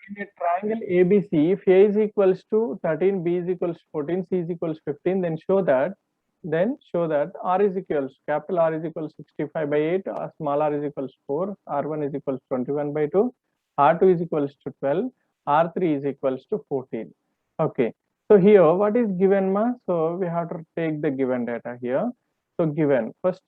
in a triangle ABC, if A is equals to 13, B is equals to 14, C is equals to 15, then show that R is equals, capital R is equals 65 by 8, or small r is equals to 4, R1 is equals to 21 by 2, R2 is equals to 12, R3 is equals to 14. Okay. So here, what is given, ma? So we have to take the given data here. So given, first,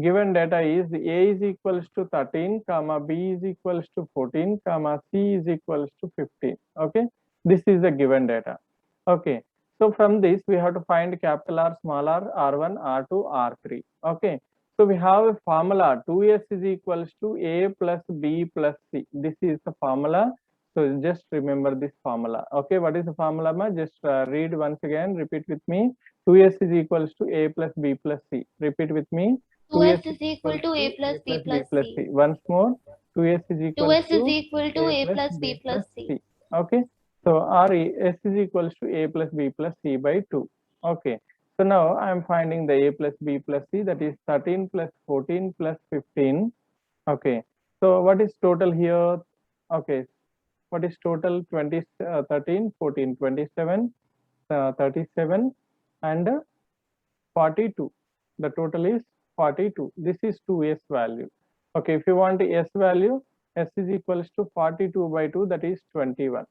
given data is A is equals to 13, comma B is equals to 14, comma C is equals to 15. Okay. This is the given data. Okay. So from this, we have to find capital R, small r, R1, R2, R3. Okay. So we have a formula 2s is equals to A plus B plus C. This is the formula. So just remember this formula. Okay. What is the formula, ma? Just read once again. Repeat with me. 2s is equals to A plus B plus C. Repeat with me. 2s is equal to a plus b plus c. Once more. 2s is equals 2s is to equal to A a plus plus B b plus plus c. C. Okay. So S is equals to A plus B plus C by 2. Okay. So now I am finding the A plus B plus C, that is 13 plus 14 plus 15. Okay. So what is total here? Okay. What is total? 13, 14, 27, 37 and 42. The total is 42. This is 2s value. Okay. If you want s value, s is equals to 42 by 2, that is 21.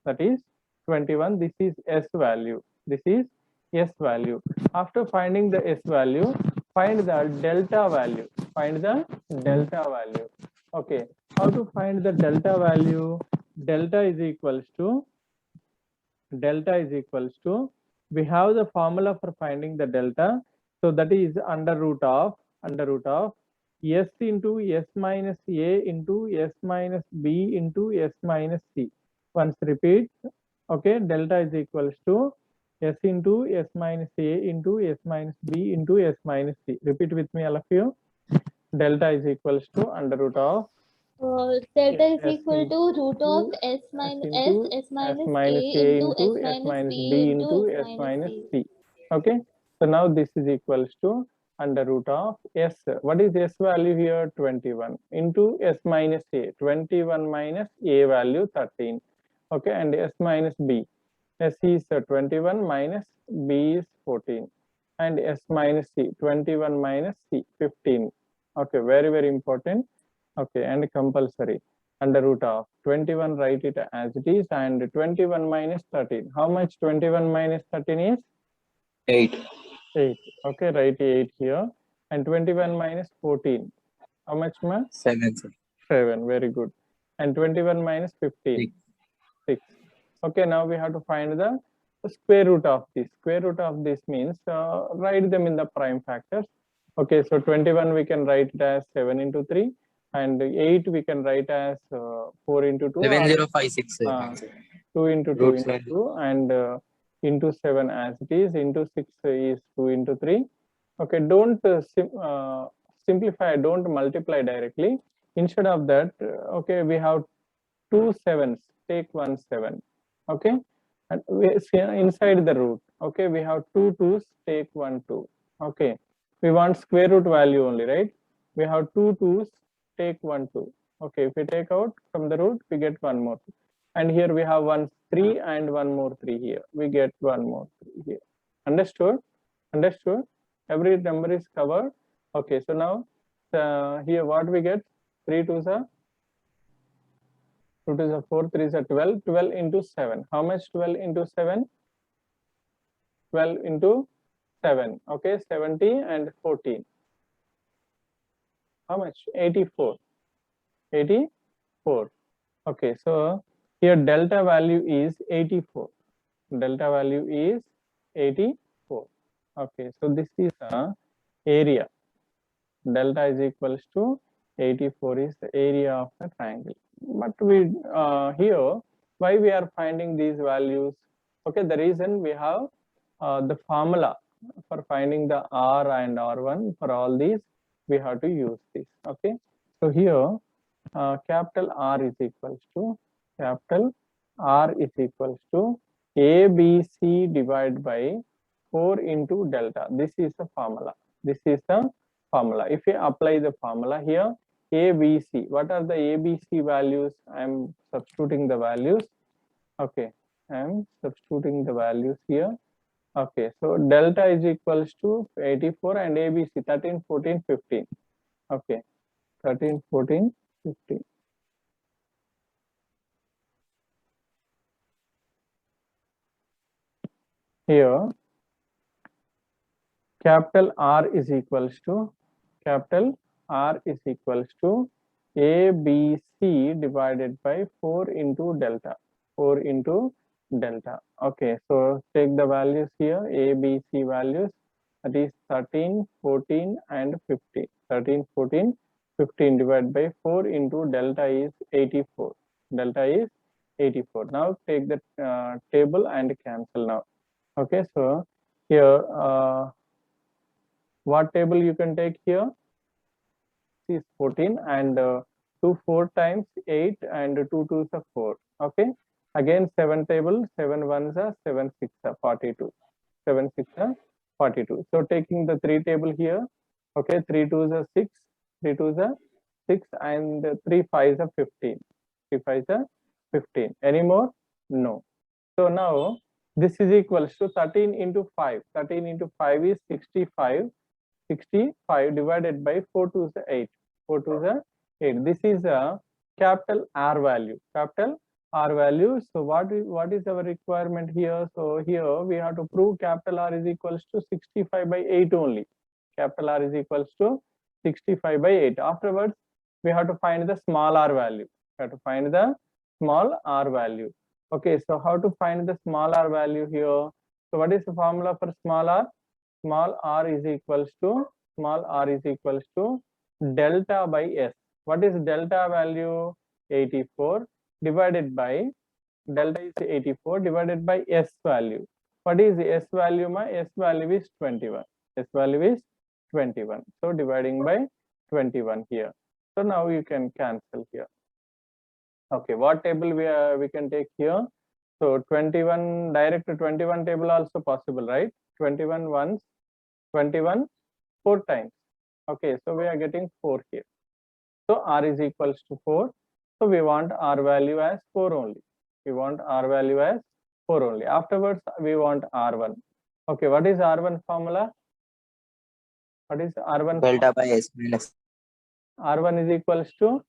That is 21. This is s value. This is s value. After finding the s value, find the delta value. Find the delta value. Okay. How to find the delta value? Delta is equals to we have the formula for finding the delta. So that is under root of s into s minus a into s minus b into s minus c. Once repeat. Okay. Delta is equals to s into s minus a into s minus b into s minus c. Repeat with me, all of you. Delta is equals to under root of Delta is s equal to root of into s s minus into s s minus a minus a into into s s minus minus b b into into s s minus minus c. c. Okay. So now this is equals to under root of s. What is s value here? 21 into s minus a. 21 minus a value 13. Okay. And s minus b. S is 21 minus b is 14. And s minus c. 21 minus c. 15. Okay. Very, very important. Okay. And compulsory. Under root of 21, write it as it is, and 21 minus 13. How much 21 minus 13 is? 8. 8. Okay, write 8 here. And 21 minus 14. How much, ma? 7, sir. 7. Very good. And 21 minus 15. 6. Okay, now we have to find the square root of this. Square root of this means write them in the prime factors. Okay, so 21 we can write it as 7 into 3. And 8 we can write as 4 into 2. 7056, sir. 2 into 2 into 2, and into 7 as it is. Into 6 is 2 into 3. Okay, don't simplify, don't multiply directly. Instead of that, okay, we have 2 sevens. Take 1 7. Okay, and inside the root. Okay, we have 2 2's. Take 1 2. Okay, we want square root value only, right? We have 2 2's. Take 1 2. Okay, if we take out from the root, we get one more. And here we have 1 3 and one more 3 here. We get one more 3 here. Understood? Understood? Every number is covered. Okay, so now here what we get? 3 2's are 2 2's are 4, 3's are 12. 12 into 7. How much 12 into 7? 12 into 7. Okay, 70 and 14. How much? 84. 84. Okay, so here delta value is 84. Delta value is 84. Okay, so this is the area. Delta is equals to 84 is the area of the triangle. But we here, why we are finding these values? Okay, the reason we have the formula for finding the R and R1 for all these, we have to use this. Okay, so here capital R is equals to ABC divided by 4 into delta. This is the formula. This is the formula. If you apply the formula here, A, B, C. What are the A, B, C values? I am substituting the values. Okay, I am substituting the values here. Okay, so delta is equals to 84 and ABC 13, 14, 15. Okay, 13, 14, 15. Here, capital R is equals to ABC divided by 4 into delta. 4 into delta. Okay, so take the values here, ABC values, that is 13, 14 and 15. 13, 14, 15 divided by 4 into delta is 84. Delta is 84. Now take the table and cancel now. Okay, so here what table you can take here is 14 and 2 4 times 8 and 2 2s are 4. Okay, again 7 table, 7 1s are 7 6 are 42. 7 6 are 42. So taking the 3 table here, okay, 3 2s are 6, 3 2s are 6 and 3 5s are 15. 3 5s are 15. Any more? No. So now this is equals to 13 into 5. 13 into 5 is 65. 65 divided by 4 to the 8. 4 to the 8. This is a capital R value. Capital R value. So what is our requirement here? So here we have to prove capital R is equals to 65 by 8 only. Capital R is equals to 65 by 8. Afterwards, we have to find the small r value. We have to find the small r value. Okay, so how to find the small r value here? So what is the formula for small r? Small r is equals to delta by s. What is delta value? 84 divided by delta is 84 divided by s value. What is s value? My s value is 21. S value is 21. So dividing by 21 here. So now you can cancel here. Okay, what table we can take here? So 21 direct to 21 table also possible, right? 21 once, 21 4 times. Okay, so we are getting 4 here. So r is equals to 4. So we want r value as 4 only. We want r value as 4 only. Afterwards, we want r1. Okay, what is r1 formula? What is r1? Delta by S minus. R1 is equals to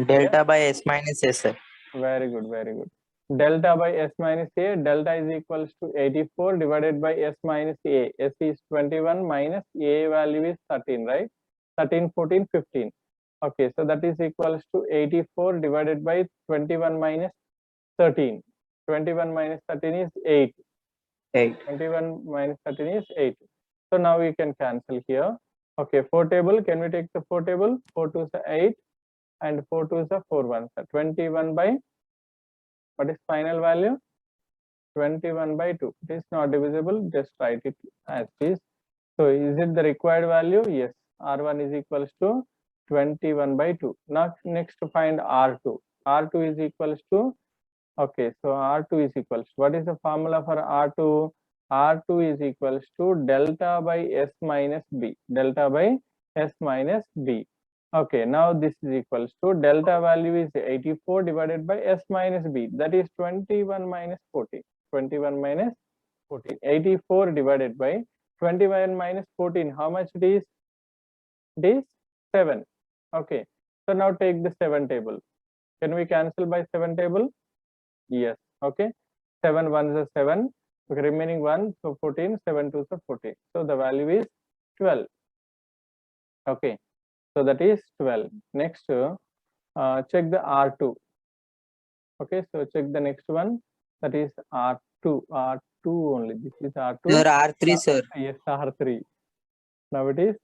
Delta by S minus S, sir. very good, very good. Delta by s minus a, delta is equals to 84 divided by s minus a. S is 21 minus a value is 13, right? 13, 14, 15. Okay, so that is equals to 84 divided by 21 minus 13. 21 minus 13 is 8. 8. 21 minus 13 is 8. So now we can cancel here. Okay, 4 table, can we take the 4 table? 4 2 is 8 and 4 2 is 4 1. 21 by, what is final value? 21 by 2. It is not divisible, just write it as is. So is it the required value? Yes. R1 is equals to 21 by 2. Now next to find R2. R2 is equals to, okay, so R2 is equals to, what is the formula for R2? R2 is equals to delta by S minus B. Delta by S minus B. Okay, now this is equals to delta value is 84 divided by S minus B. That is 21 minus 14. 21 minus 14. 84 divided by 21 minus 14. How much it is? It is 7. Okay, so now take the 7 table. Can we cancel by 7 table? Yes. Okay, 7 1s are 7. Okay, remaining 1, so 14. 7 2s are 14. So the value is 12. Okay, so that is 12. Next, check the R2. Okay, so check the next one. That is R2. R2 only. This is R2. Sir, R3, sir. Yes, R3. Now it is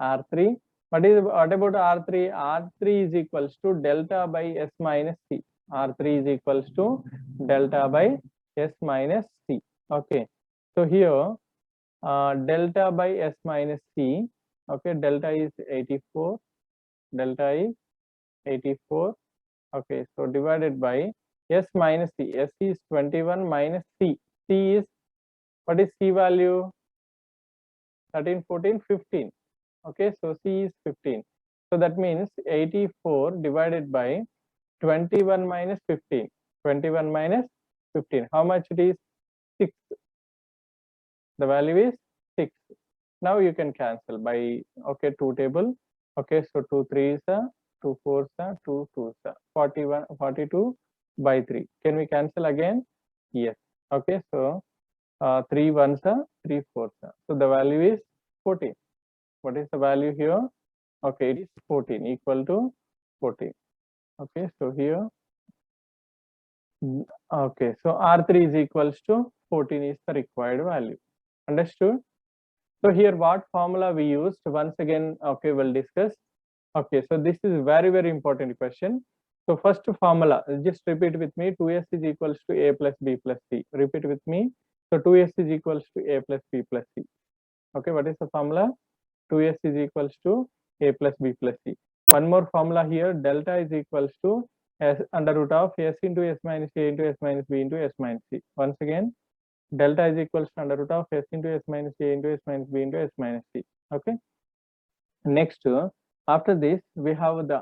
R3. What about R3? R3 is equals to delta by S minus C. R3 is equals to delta by S minus C. Okay. So here delta by S minus C. Okay, delta is 84. Delta is 84. Okay, so divided by S minus C. S is 21 minus C. C is, what is C value? 13, 14, 15. Okay, so C is 15. So that means 84 divided by 21 minus 15. 21 minus 15. How much it is? 6. The value is 6. Now you can cancel by, okay, 2 table. Okay, so 2 3s are 2 4s are 2 2s are 41, 42 by 3. Can we cancel again? Yes. Okay, so 3 1s are 3 4s are. So the value is 14. What is the value here? Okay, it is 14, equal to 14. Okay, so here, okay, so R3 is equals to 14 is the required value. Understood? So here what formula we used, once again, okay, we'll discuss. Okay, so this is very, very important question. So first formula, just repeat with me, 2s is equals to a plus b plus c. Repeat with me. So 2s is equals to a plus b plus c. Okay, what is the formula? 2s is equals to a plus b plus c. One more formula here, delta is equals to s under root of s into s minus a into s minus b into s minus c. Once again, delta is equals to under root of s into s minus a into s minus b into s minus c. Okay. Next, after this, we have the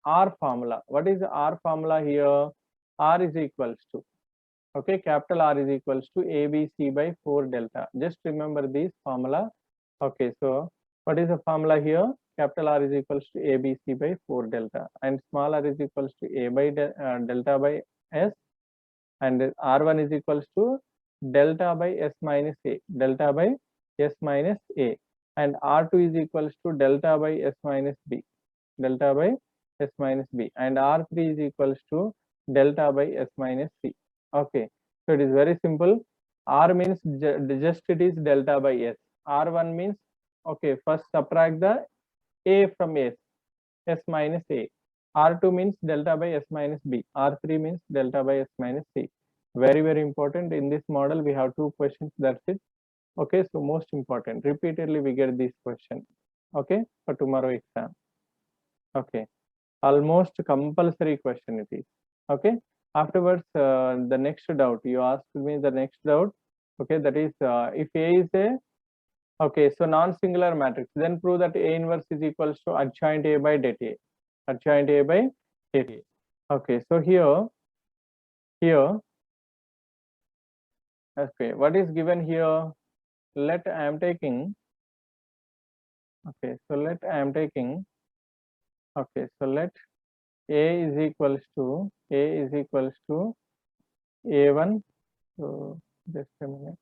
R formula. What is the R formula here? R is equals to, okay, capital R is equals to ABC by 4 delta. Just remember this formula. Okay, so what is the formula here? Capital R is equals to ABC by 4 delta, and small r is equals to A by delta by S, and R1 is equals to delta by S minus A, delta by S minus A, and R2 is equals to delta by S minus B, delta by S minus B, and R3 is equals to delta by S minus C. Okay, so it is very simple. R means just it is delta by S. R1 means, okay, first subtract the A from S, S minus A. R2 means delta by S minus B. R3 means delta by S minus C. Very, very important. In this model, we have 2 questions. That's it. Okay, so most important. Repeatedly, we get this question. Okay, for tomorrow exam. Okay, almost compulsory question it is. Okay, afterwards, the next doubt you asked me, the next doubt. Okay, that is if A is a, okay, so non-singular matrix, then prove that A inverse is equals to adjoint A by det A. Adjoint A by det A. Okay, so here, okay, what is given here? Let I am taking, okay, so let I am taking, okay, so let A is equals to A1. So just a minute.